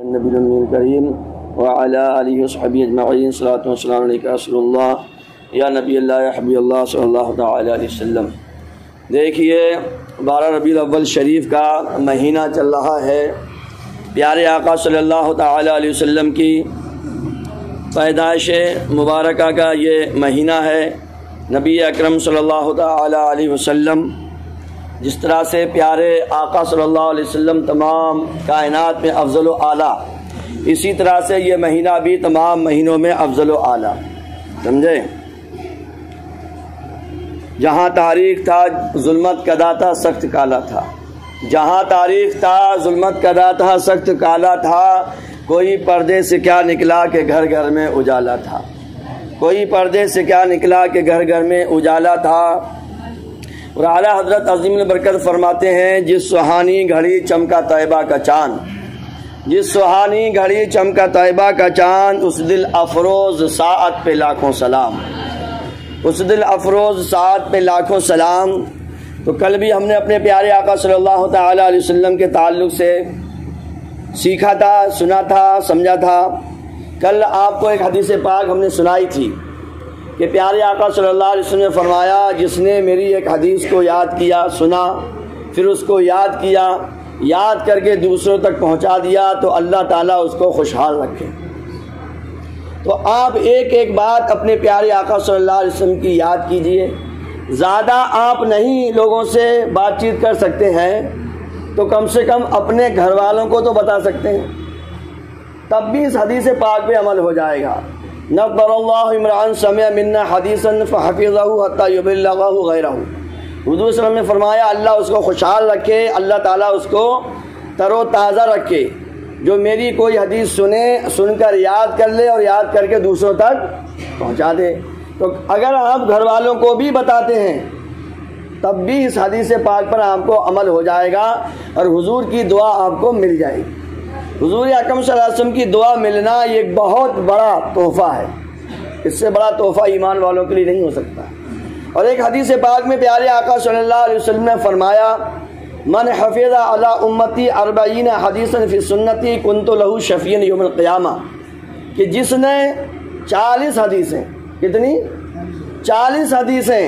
نبی الکریم وعلی آلہ وصحبہ اجمعین صلاۃ والسلام علیک رسول اللہ یا نبی اللہ یا حبیب اللہ صلی اللہ تعالی علیہ وسلم۔ دیکھیے 12 ربیع الاول شریف کا مہینہ چل رہا ہے، پیارے آقا صلی اللہ تعالی علیہ وسلم کی پیدائش مبارکہ کا یہ مہینہ ہے۔ نبی اکرم صلی اللہ تعالی علیہ وسلم جس طرح سے پیارے آقا صلی اللہ علیہ وسلم تمام کائنات میں افضل و اعلیٰ، اسی طرح سے یہ مہینہ بھی تمام مہینوں میں افضل و اعلیٰ، سمجھے؟ جہاں تاریخ تھا ظلمت کدا تھا سخت کالا تھا، جہاں تاریخ تھا ظلمت کدا تھا سخت کالا تھا، کوئی پردے سے کیا نکلا کہ گھر گھر میں اجالا تھا، کوئی پردے سے کیا نکلا کہ گھر گھر میں اجالا تھا۔ اور اعلیٰ حضرت عظیم البرکت فرماتے ہیں، جس سہانی گھڑی چمکا طیبہ کا چاند، جس سہانی گھڑی چمکا طیبہ کا چاند، اس دل افروز ساعت پہ لاکھوں سلام، اس دل افروز ساعت پہ لاکھوں سلام۔ تو کل بھی ہم نے اپنے پیارے آقا صلی اللہ تعالی علیہ وسلم کے تعلق سے سیکھا تھا، سنا تھا، سمجھا تھا۔ کل آپ کو ایک حدیث پاک ہم نے سنائی تھی کہ پیارے آقا صلی اللہ علیہ وسلم نے فرمایا، جس نے میری ایک حدیث کو یاد کیا، سنا، پھر اس کو یاد کیا، یاد کر کے دوسروں تک پہنچا دیا، تو اللہ تعالیٰ اس کو خوشحال رکھے۔ تو آپ ایک ایک بات اپنے پیارے آقا صلی اللہ علیہ وسلم کی یاد کیجئے۔ زیادہ آپ نہیں لوگوں سے بات چیت کر سکتے ہیں تو کم سے کم اپنے گھر والوں کو تو بتا سکتے ہیں، تب بھی اس حدیث پاک پہ عمل ہو جائے گا۔ نبر اللہ عمران سمع منا حدیثا فحفظہ حتی یبلغہ غیرہ۔ حضور صلی اللہ علیہ وسلم نے فرمایا، اللہ اس کو خوشحال رکھے، اللہ تعالیٰ اس کو تر و تازہ رکھے، جو میری کوئی حدیث سنے، سن کر یاد کر لے اور یاد کر کے دوسروں تک پہنچا دے۔ تو اگر آپ گھر والوں کو بھی بتاتے ہیں تب بھی اس حدیث پاک پر آپ کو عمل ہو جائے گا اور حضور کی دعا آپ کو مل جائے گی۔ حضور اکرم صلی اللہ علیہ وسلم کی دعا ملنا یہ ایک بہت بڑا تحفہ ہے، اس سے بڑا تحفہ ایمان والوں کے لیے نہیں ہو سکتا۔ اور ایک حدیث پاک میں پیارے آقا صلی اللہ علیہ وسلم نے فرمایا، من حفظ علی امتی 40 حدیثا فی سنتی کنت لہ شفیعا یوم القیامہ، کہ جس نے 40 حدیثیں، کتنی؟ 40 حدیثیں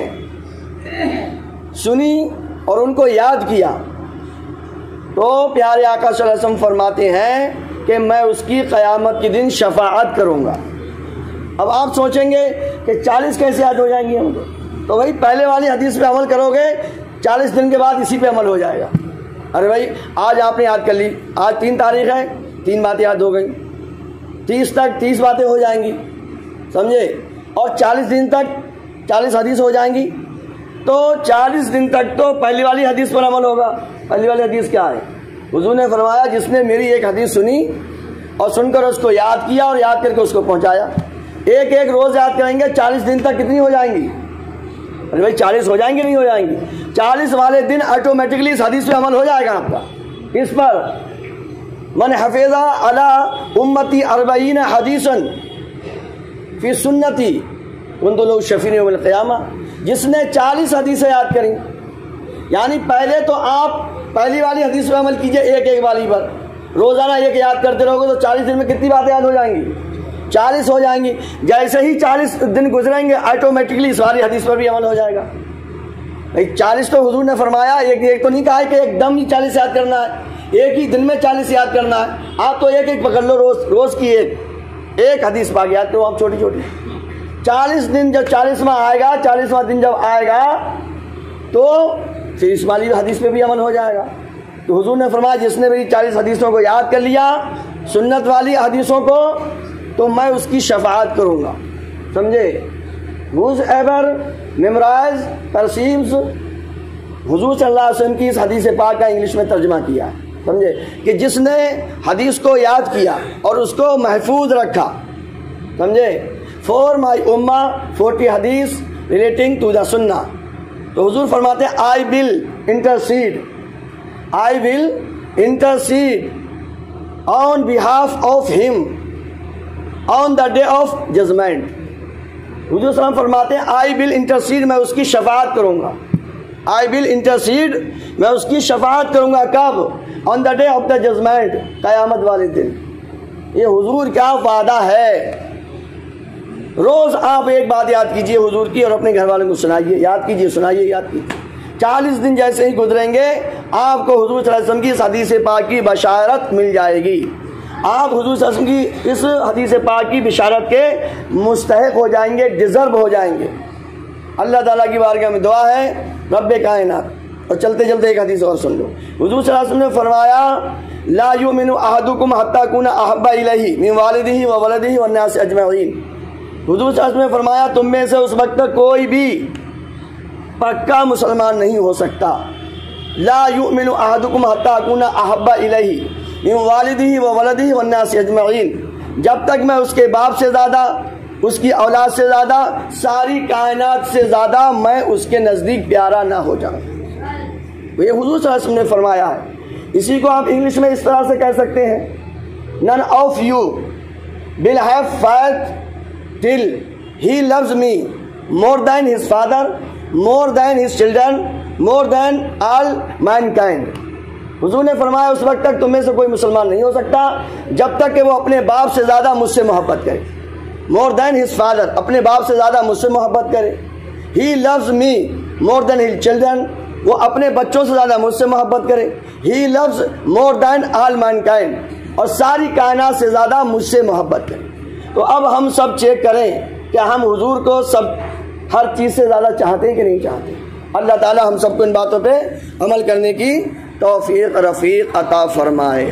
سنی اور ان کو یاد کیا، تو پیارے آقا صلی اللہ علیہ وسلم فرماتے ہیں کہ میں اس کی قیامت کے دن شفاعت کروں گا۔ اب آپ سوچیں گے کہ 40 کیسے یاد ہو جائیں گی ہم کو؟ تو بھائی پہلے والی حدیث پہ عمل کرو گے، 40 دن کے بعد اسی پہ عمل ہو جائے گا۔ ارے بھائی آج آپ نے یاد کر لی، آج 3 تاریخ ہے، 3 باتیں یاد ہو گئیں، 30 تک 30 باتیں ہو جائیں گی، سمجھے؟ اور 40 دن تک 40 حدیث ہو جائیں گی، تو 40 دن تک تو پہلی والی حدیث پر عمل ہوگا۔ پہلی والی حدیث کیا ہے؟ حضور نے فرمایا، جس نے میری ایک حدیث سنی اور سن کر اس کو یاد کیا اور یاد کر کے اس کو پہنچایا۔ ایک ایک روز یاد کریں گے، 40 دن تک کتنی ہو جائیں گی؟ ارے بھائی 40 ہو جائیں گے نہیں ہو جائیں گی؟ 40 والے دن آٹومیٹکلی اس حدیث پہ عمل ہو جائے گا آپ کا۔ اس پر من حفظ علی امتی 40 حدیثا فی سنتی کنت لہ شفیعا یوم القیامہ، جس نے 40 حدیثیں یاد کریں، یعنی پہلے تو آپ پہلی والی حدیث پہ عمل کیجئے، ایک ایک والی پر روزانہ ایک یاد کرتے رہو گے تو 40 دن میں کتنی باتیں یاد ہو جائیں گی؟ 40 ہو جائیں گی۔ جیسے ہی 40 دن گزریں گے آٹومیٹکلی اس والی حدیث پر بھی عمل ہو جائے گا۔ 40 تو حضور نے فرمایا، ایک تو نہیں کہا ہے کہ ایک دم ہی 40 یاد کرنا ہے، ایک ہی دن میں 40 یاد کرنا ہے۔ آپ تو ایک ایک پکڑ لو، روز کی ایک حدیث پاک یاد کرو آپ، چھوٹی چھوٹی۔ 40 دن جب 40واں آئے گا، 40واں دن جب آئے گا تو پھر اس والی حدیث پہ بھی عمل ہو جائے گا۔ تو حضور نے فرمایا، جس نے میری 40 حدیثوں کو یاد کر لیا، سنت والی حدیثوں کو، تو میں اس کی شفاعت کروں گا، سمجھے؟ whose ever memorize perceives، حضور صلی اللہ علیہ وسلم کی اس حدیث پاک کا انگلش میں ترجمہ کیا ہے، سمجھے؟ کہ جس نے حدیث کو یاد کیا اور اس کو محفوظ رکھا، سمجھے؟ for my ummah 40 حدیث relating to the sunnah۔ تو حضور فرماتے ہیں، I will intercede on behalf of him on the day of judgment۔ حضور صلی اللہ علیہ وسلم فرماتے ہیں، I will intercede، میں اس کی شفاعت کروں گا، I will intercede، میں اس کی شفاعت کروں گا، کب؟ on the day of the judgment، قیامت والے دن۔ یہ حضور کیا وعدہ ہے. روز آپ ایک بات یاد کیجئے حضور کی اور اپنے گھر والوں کو سنائیے, یاد کیجئے, سنائیے, یاد کیجئے. 40 دن جیسے ہی گزریں گے آپ کو حضور صلی اللہ علیہ وسلم کی اس حدیث پاک کی بشارت مل جائے گی. آپ حضور صلی اللہ علیہ وسلم کی اس حدیث پاک کی بشارت کے مستحق ہو جائیں گے, ڈیزرو ہو جائیں گے. اللہ تعالیٰ کی بارگاہ میں دعا ہے رب کائنات. اور چلتے چلتے ایک حدیث اور سن لو. حضور صلی اللہ علیہ وسلم نے فرمایا لا یؤمن احدکم حتی یکون احب الیہ من والدہ وولدہ والناس اجمعین. حضور صلی اللہ علیہ وسلم نے فرمایا تم میں سے اس وقت تک کوئی بھی پکا مسلمان نہیں ہو سکتا. لا یؤمن احدکم حتی یکون احب الیہ من والدہ وولدہ والناس اجمعین, جب تک میں اس کے باپ سے زیادہ, اس کی اولاد سے زیادہ, ساری کائنات سے زیادہ میں اس کے نزدیک پیارا نہ ہو جاؤں. یہ حضور صلی اللہ علیہ وسلم نے فرمایا ہے. اسی کو آپ انگلش میں اس طرح سے کہہ سکتے ہیں none of you will have faith till he loves me more than his father, more than his children, more than all mankind. حضور نے فرمایا اس وقت تک تم میں سے کوئی مسلمان نہیں ہو سکتا جب تک کہ وہ اپنے باپ سے زیادہ مجھ سے محبت کرے. more than his father, اپنے باپ سے زیادہ مجھ سے محبت کرے. he loves me more than his children, وہ اپنے بچوں سے زیادہ مجھ سے محبت کرے. he loves more than all mankind, اور ساری کائنات سے زیادہ مجھ سے محبت کرے. تو اب ہم سب چیک کریں کہ ہم حضور کو سب ہر چیز سے زیادہ چاہتے ہیں کہ نہیں چاہتے. اللہ تعالی ہم سب کو ان باتوں پہ عمل کرنے کی توفیق رفیق عطا فرمائے.